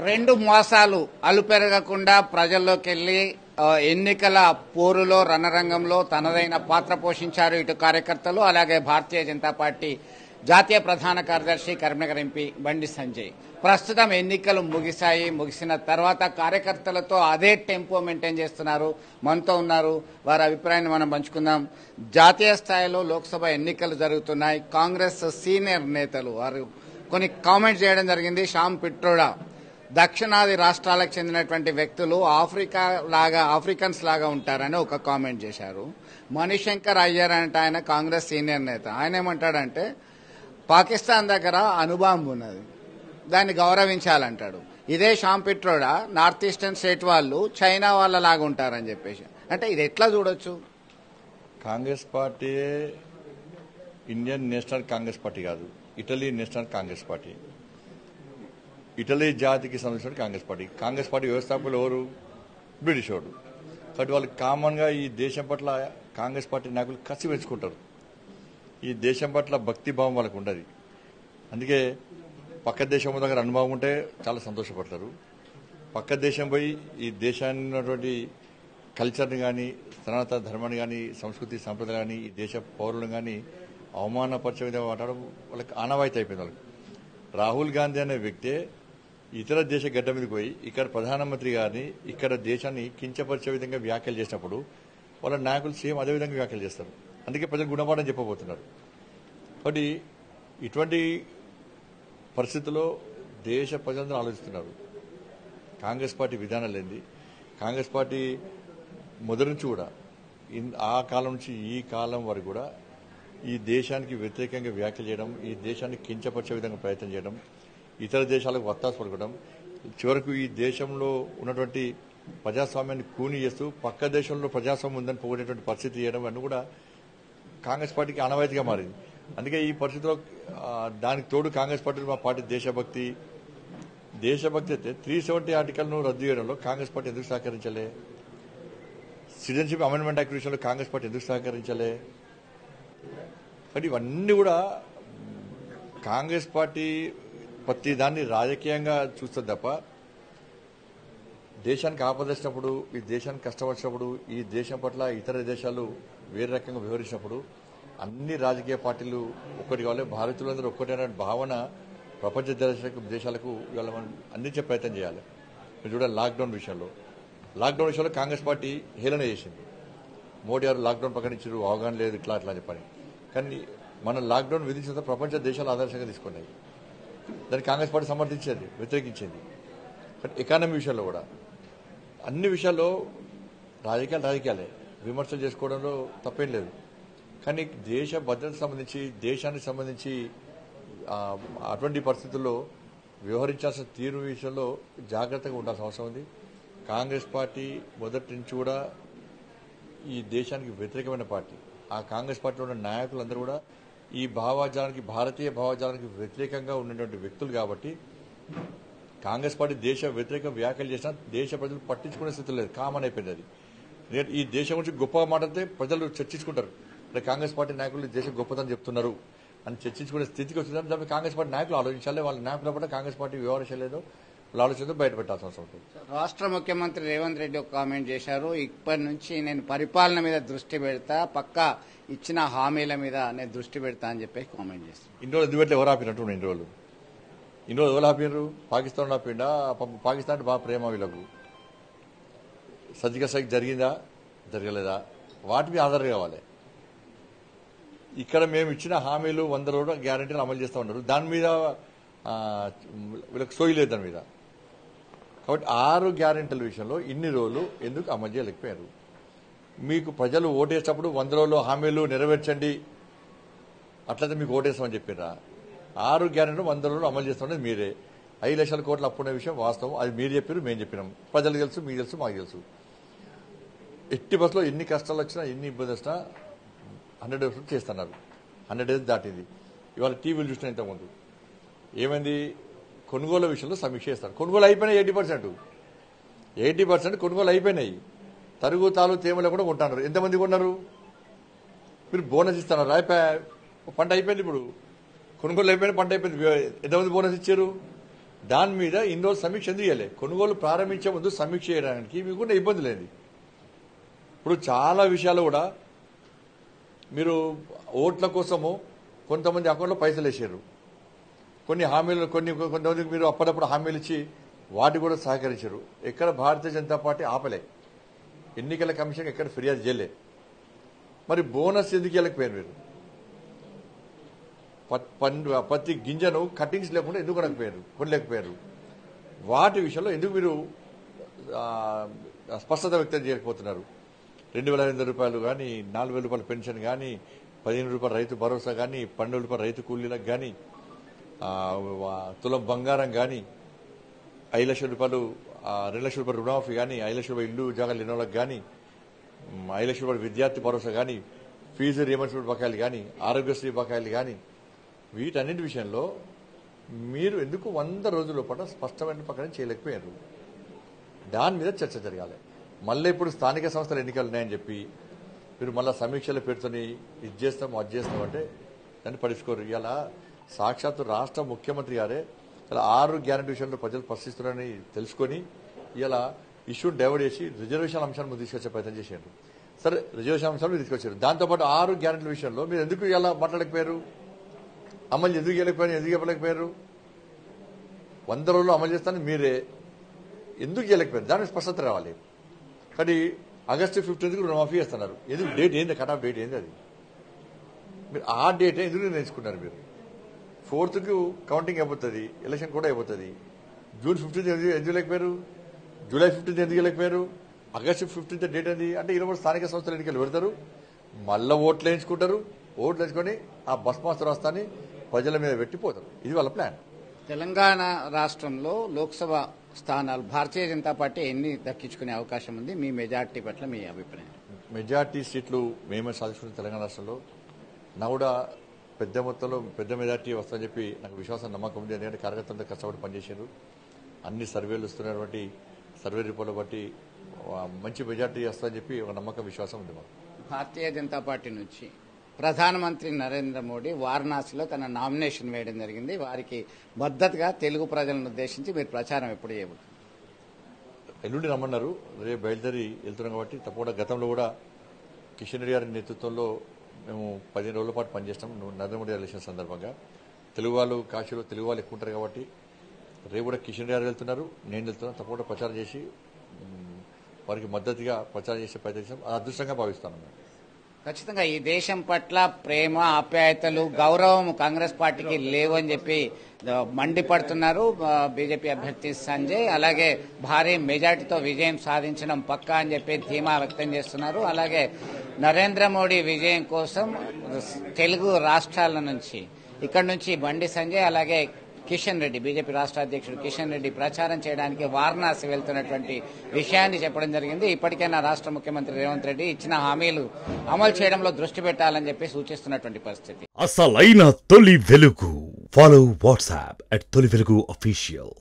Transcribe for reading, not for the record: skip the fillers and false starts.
రెండు మోసాలు అలుపెరగకుండా ప్రజల్లోకి వెళ్లి ఎన్నికల పోరులో రణరంగంలో తనదైన పాత్ర పోషించారు ఇటు కార్యకర్తలు. అలాగే భారతీయ జనతా పార్టీ జాతీయ ప్రధాన కార్యదర్శి కరీంనగర్ ఎంపీ బండి సంజయ్. ప్రస్తుతం ఎన్నికలు ముగిసిన తర్వాత కార్యకర్తలతో అదే టెంపో మెయింటైన్ చేస్తున్నారు. మనతో ఉన్నారు, వారి అభిప్రాయాన్ని మనం పంచుకుందాం. జాతీయ స్థాయిలో లోక్సభ ఎన్నికలు జరుగుతున్నాయి. కాంగ్రెస్ సీనియర్ నేతలు వారు కొన్ని కామెంట్స్ చేయడం జరిగింది. శ్యామ్ పిట్రోడా దక్షిణాది రాష్ట్రాలకు చెందినటువంటి వ్యక్తులు ఆఫ్రికన్స్ లాగా ఉంటారని ఒక కామెంట్ చేశారు. మణిశంకర్ అయ్యర్ అంటే ఆయన కాంగ్రెస్ సీనియర్ నేత. ఆయన ఏమంటాడంటే పాకిస్తాన్ దగ్గర అణుబాంబు ఉన్నది, దాన్ని గౌరవించాలంటాడు. ఇదే Shyam Pitroda north eastern state వాళ్ళు చైనా వాళ్ళ లాగా ఉంటారని చెప్పేసి. అంటే ఇది ఎట్లా చూడొచ్చు? Congress party Indian National Congress party కాదు, Italy National Congress party. Italy జాతికి సంబంధించిన కాంగ్రెస్ పార్టీ వ్యవస్థాపకులు ఎవరు? బ్రిటిష్ వాడు. కాబట్టి వాళ్ళు కామన్గా ఈ దేశం పట్ల కాంగ్రెస్ పార్టీ నాయకులు కసి పెంచుకుంటారు. ఈ దేశం పట్ల భక్తిభావం వాళ్ళకు ఉండదు. అందుకే పక్క దేశం దగ్గర అనుభవం ఉంటే చాలా సంతోషపడతారు. పక్క దేశం పోయి ఈ దేశాన్ని ఉన్నటువంటి కల్చర్ని కానీ, సనాతన ధర్మాన్ని కానీ, సంస్కృతి సంప్రదాయాలు కానీ, ఈ దేశ పౌరులను కానీ అవమానపరిచే విధంగా మాట్లాడడం వాళ్ళకి ఆనవాయితీ అయిపోయింది. వాళ్ళకి రాహుల్ గాంధీ అనే వ్యక్తే ఇతర దేశ గడ్డ మీదకి పోయి ఇక్కడ ప్రధానమంత్రి గారిని ఇక్కడ దేశాన్ని కించపరిచే విధంగా వ్యాఖ్యలు చేసినప్పుడు వాళ్ళ నాయకులు సేమ్ అదే విధంగా వ్యాఖ్యలు చేస్తారు. అందుకే ప్రజలు గుణపాఠం చెప్పబోతున్నారు. కాబట్టి ఇటువంటి పరిస్థితుల్లో దేశ ప్రజలందరూ ఆలోచిస్తున్నారు. కాంగ్రెస్ పార్టీ విధానాలు ఏంది? కాంగ్రెస్ పార్టీ మొదటి నుంచి కూడా ఆ కాలం నుంచి ఈ కాలం వరకు కూడా ఈ దేశానికి వ్యతిరేకంగా వ్యాఖ్యలు చేయడం, ఈ దేశాన్ని కించపరిచే విధంగా ప్రయత్నం చేయడం, ఇతర దేశాలకు వత్తాసు పలకడం, చివరకు ఈ దేశంలో ఉన్నటువంటి ప్రజాస్వామ్యాన్ని కూని చేస్తూ పక్క దేశంలో ప్రజాస్వామ్యం ఉందని పోగొట్టేటువంటి పరిస్థితి చేయడం అన్నీ కూడా కాంగ్రెస్ పార్టీకి ఆనవాయితీగా మారింది. అందుకే ఈ పరిస్థితిలో దానికి తోడు కాంగ్రెస్ పార్టీ మా పార్టీ దేశభక్తి అయితే 370 ఆర్టికల్ను రద్దు చేయడంలో కాంగ్రెస్ పార్టీ ఎందుకు సహకరించలే? సిటిజన్షిప్ అమెండ్మెంట్ యాక్ట్ విషయంలో కాంగ్రెస్ పార్టీ ఎందుకు సహకరించలే? కాబట్టి ఇవన్నీ కూడా కాంగ్రెస్ పార్టీ ప్రతి దాన్ని రాజకీయంగా చూస్తుంది తప్ప దేశానికి ఆపదొచ్చినప్పుడు, ఈ దేశానికి కష్టం వచ్చినప్పుడు, ఈ దేశం పట్ల ఇతర దేశాలు వేరే రకంగా వ్యవహరించినప్పుడు అన్ని రాజకీయ పార్టీలు ఒక్కటి కావాలి, భారతీయులందరూ ఒక్కటైన భావన ప్రపంచ దేశాలకు ఇవాళ మనం అందించే ప్రయత్నం చేయాలి. మీరు చూడాలి, లాక్డౌన్ విషయంలో కాంగ్రెస్ పార్టీ హేళన చేసింది. మోడీ గారు లాక్డౌన్ ప్రకటించారు, అవగాహన లేదు, ఇట్లా అట్లా చెప్పని. కానీ మనం లాక్డౌన్ విధించిన ప్రపంచ దేశాలు ఆదర్శంగా తీసుకున్నాయి. దాన్ని కాంగ్రెస్ పార్టీ సమర్థించేది, వ్యతిరేకించింది. బట్ ఎకానమీ విషయంలో కూడా అన్ని విషయాల్లో రాజకీయాలే విమర్శలు చేసుకోవడంలో తప్పేం లేదు. కానీ దేశ భద్రతకు సంబంధించి, దేశానికి సంబంధించి అటువంటి పరిస్థితుల్లో వ్యవహరించాల్సిన తీరు విషయంలో జాగ్రత్తగా ఉండాల్సిన అవసరం ఉంది. కాంగ్రెస్ పార్టీ మొదటి నుంచి కూడా ఈ దేశానికి వ్యతిరేకమైన పార్టీ. ఆ కాంగ్రెస్ పార్టీలో ఉన్న నాయకులందరూ కూడా ఈ భారతీయ భావజాలానికి వ్యతిరేకంగా ఉన్నటువంటి వ్యక్తులు కాబట్టి కాంగ్రెస్ పార్టీ దేశ వ్యతిరేక వ్యాఖ్యలు చేసినా దేశ ప్రజలు పట్టించుకునే స్థితి లేదు, కామన్ అయిపోయింది అది. ఈ దేశం గురించి గొప్పగా మాట్లాడితే ప్రజలు చర్చించుకుంటారు, కాంగ్రెస్ పార్టీ నాయకులు దేశ గొప్పతనం చెప్తున్నారు అని చర్చించుకునే స్థితికి వచ్చిందని దాన్ని కాంగ్రెస్ పార్టీ నాయకులు ఆలోచించాలి. వాళ్ళ నాయకుల పట్ల కాంగ్రెస్ పార్టీ వ్యవహరించలేదో వాళ్ళ ఆలోచనతో బయటపెట్టాల్సిన అవసరం ఉంటుంది. రాష్ట్ర ముఖ్యమంత్రి రేవంత్ రెడ్డి ఒక కామెంట్ చేశారు, ఇప్పటి నుంచి నేను పరిపాలన మీద దృష్టి పెడతా, పక్క ఇచ్చిన హామీల మీద నేను దృష్టి పెడతా అని చెప్పి కామెంట్ చేశారు. ఇన్ని రోజులు ఎందుకంటే ఎవరు ఆపినట్టు ఇన్ని రోజులు ఎవరు ఆపినారు? పాకిస్తాన్ ఆపిండా? పాకిస్తాన్ అంటే బాగా ప్రేమ వీళ్ళకు. సర్జికల్ స్ట్రైక్ జరిగిందా, జరగలేదా? వాటి మీద ఆధారం కావాలి. ఇక్కడ మేము ఇచ్చిన హామీలు 100 రోజులు గ్యారంటీలు అమలు చేస్తూ ఉన్నారు, దాని మీద వీళ్ళకి సోయి లేదు దాని మీద. కాబట్టి 6 గ్యారంటీల విషయంలో ఇన్ని రోజులు ఎందుకు అమలు చేయలేకపోయారు? మీకు ప్రజలు ఓటేసేటప్పుడు 100 రోజుల్లో హామీలు నెరవేర్చండి అట్లయితే మీకు ఓటేస్తామని చెప్పారా? 6 గ్యారెంటీలు 100 రోజులు అమలు చేస్తామనేది మీరే. 5 లక్షల కోట్ల అప్పున్న విషయం వాస్తవం, అది మీరు చెప్పారు, మేము చెప్పినాం. ప్రజలకు తెలుసు, మీకు తెలుసు, మాకు తెలుసు. ఎట్టి బస్సులో ఎన్ని కష్టాలు వచ్చినా, ఎన్ని ఇబ్బంది వచ్చినా 100 డేస్ చేస్తున్నారు. 100 డేస్ దాటింది. ఇవాళ టీవీలు చూసిన ఇంతకుముందు ఏమైంది? కొనుగోలు విషయంలో సమీక్ష చేస్తారు. కొనుగోలు అయిపోయినాయి 80% కొనుగోలు అయిపోయినాయి. తరుగు తాలు తేమలు కూడా కొంటున్నారు. ఎంతమంది కొన్నారు? మీరు బోనస్ ఇస్తున్నారు. పంట అయిపోయింది, ఇప్పుడు కొనుగోలు అయిపోయింది, పంట అయిపోయింది. ఎంతమంది బోనస్ ఇచ్చారు? దాని మీద ఇన్ని రోజులు సమీక్ష ఎందుకు చేయలే? కొనుగోలు ప్రారంభించే ముందు సమీక్ష చేయడానికి మీకున్న ఇబ్బంది లేదు. ఇప్పుడు చాలా విషయాలు కూడా మీరు ఓట్ల కోసము కొంతమంది అకౌంట్లో పైసలు వేసారు, కొన్ని హామీలు కొంతమందికి మీరు అప్పుడప్పుడు హామీలు ఇచ్చి వాటి కూడా సహకరించారు. ఎక్కడ భారతీయ జనతా పార్టీ ఆపలే, ఎన్నికల కమిషన్ ఎక్కడ ఫిర్యాదు చేయలే. మరి బోనస్ ఎందుకు వెళ్ళకపోయారు? మీరు ప్రతి గింజను కటింగ్స్ లేకుండా ఎందుకు కొనలేకపోయారు? వాటి విషయంలో ఎందుకు మీరు స్పష్టత వ్యక్తం చేయకపోతున్నారు? 2,500 రూపాయలు కానీ, 4,000 రూపాయల పెన్షన్ కానీ, 15 రూపాయల రైతు భరోసా కానీ, 12 రూపాయల రైతు కూలీలకు కానీ, తులం బంగారం కానీ, 5 లక్షల రూపాయలు 2 లక్షల రూపాయలు రుణమాఫీ కానీ, 5 లక్షల రూపాయలు ఇల్లు జాగాలు లేని వాళ్ళకి కానీ, 5 లక్షల రూపాయలు విద్యార్థి భరోసా కానీ, ఫీజు రియంబర్స్మెంట్ బకాయిలు కానీ, ఆరోగ్యశ్రీ బకాయిలు కానీ, వీటన్నిటి విషయంలో మీరు ఎందుకు 100 రోజుల పాటు స్పష్టమైన ప్రకారం చేయలేకపోయారు? దాని మీద చర్చ జరగాలి. మళ్ళీ ఇప్పుడు స్థానిక సంస్థల ఎన్నికలు ఉన్నాయని చెప్పి మీరు మళ్ళీ సమీక్షలు పెడుతుని ఇది చేస్తాం అది చేస్తాం అంటే దాన్ని పడుచుకోరు. ఇలా సాక్షాత్తు రాష్ట్ర ముఖ్యమంత్రి గారే ఇలా 6 గ్యారెంటీ విషయంలో ప్రజలు ప్రశ్నిస్తున్నారని తెలుసుకొని ఇలా ఇష్యూని డైవర్ట్ చేసి రిజర్వేషన్ అంశాలను ముందు తీసుకొచ్చే ప్రయత్నం చేశారు. సరే, రిజర్వేషన్ అంశాలు తీసుకొచ్చారు. దాంతోపాటు 6 గ్యారెంటీల విషయంలో మీరు ఎందుకు ఇలా మాట్లాడలేకపోయారు? అమలు ఎందుకు చెప్పలేకపోయారు? 100 రోజులు అమలు చేస్తాను మీరే ఎందుకు చేయలేకపోయారు? దానికి స్పష్టత రావాలి. కానీ ఆగస్టు 15కి రుణమాఫీ చేస్తున్నారు. ఎందుకు? డేట్ ఏంది? కట్ ఆఫ్ డేట్ ఏంది? అది మీరు ఆ డేట్ ఎందుకు నిర్ణయించుకున్నారు? మీరు 4th కౌంటింగ్ అయిపోతుంది, ఎలక్షన్ కూడా అయిపోతుంది. జూన్ 15 ఎందుకు లేకపోయారు? జూలై 15 ఎందుకు లేకపోయారు? ఆగస్టు 15 డేట్ ఏంది అంటే ఈరోజు స్థానిక సంస్థల ఎన్నికలు పెడతారు, మళ్ళీ ఓట్లు వేయించుకుంటారు. ఓట్లు వేసుకొని ఆ బస్మాస్తు రాస్తాన్ని ప్రజల మీద పెట్టిపోతారు. ఇది వాళ్ళ ప్లాన్. తెలంగాణ రాష్ట్రంలో లోక్సభ స్థానాలు భారతీయ జనతా పార్టీ ఎన్ని దక్కించుకునే అవకాశం ఉంది? మీ మెజార్టీ పట్ల మీ అభిప్రాయం? మెజార్టీ సీట్లు మేమే సాధించుకున్న తెలంగాణ రాష్ట్రంలో నా కూడా పెద్ద మొత్తంలో పెద్ద మెజార్టీ వస్తుందని చెప్పి నాకు విశ్వాసం నమ్మకం ఉంది. ఎందుకంటే కార్యకర్తలతో కష్టపడి పనిచేశారు. అన్ని సర్వేలు వస్తున్నటువంటి సర్వే రిపోర్ట్లు బట్టి మంచి మెజార్టీ వస్తుందని చెప్పి ఒక నమ్మకం విశ్వాసం ఉంది మాకు. భారతీయ జనతా పార్టీ నుంచి ప్రధానమంత్రి నరేంద్ర మోడీ వారణాసిలో తన నామినేషన్ వేయడం జరిగింది. వారికి మద్దతుగా తెలుగు ప్రజలను ఉద్దేశించి మీరు ప్రచారం ఎప్పుడు చేయబోతున్నారు? ఎల్లుండి రమ్మన్నారు, రేపు బయలుదేరి వెళ్తున్నాం కాబట్టి తప్పకుండా. గతంలో కూడా కిషన్ రెడ్డి గారి నేతృత్వంలో మేము 15 రోజుల పాటు పనిచేస్తాం నరేంద్ర మోడీ ఎలక్షన్ సందర్భంగా. తెలుగు వాళ్ళు కాశీలో తెలుగు వాళ్ళు ఎక్కువ ఉంటారు కాబట్టి రేపు కూడా కిషన్ రెడ్డి గారు వెళ్తున్నారు, నేను వెళ్తున్నాను. తప్పకుండా ప్రచారం చేసి వారికి మద్దతుగా ప్రచారం చేసే ప్రయత్నం అదృష్టంగా భావిస్తాను. ఖచ్చితంగా ఈ దేశం పట్ల ప్రేమ, ఆప్యాయతలు, గౌరవం కాంగ్రెస్ పార్టీకి లేవని చెప్పి మండిపడుతున్నారు బీజేపీ అభ్యర్థి సంజయ్. అలాగే భారీ మెజార్టీతో విజయం సాధించడం పక్కా అని చెప్పి ధీమా వ్యక్తం చేస్తున్నారు. అలాగే నరేంద్ర మోడీ విజయం కోసం తెలుగు రాష్ట్రాల నుంచి ఇక్కడ నుంచి బండి సంజయ్ అలాగే కిషన్ రెడ్డి, బీజేపీ రాష్ట్ర అధ్యక్షుడు కిషన్ రెడ్డి ప్రచారం చేయడానికి వారణాసి వెళ్తున్నటువంటి విషయాన్ని చెప్పడం జరిగింది. ఇప్పటికైనా రాష్ట్ర ముఖ్యమంత్రి రేవంత్ రెడ్డి ఇచ్చిన హామీలు అమలు చేయడంలో దృష్టి పెట్టాలని చెప్పి సూచిస్తున్నటువంటి పరిస్థితి. అసలైన తొలి వెలుగు. ఫాలో వాట్సాప్ @తొలి వెలుగు అఫీషియల్.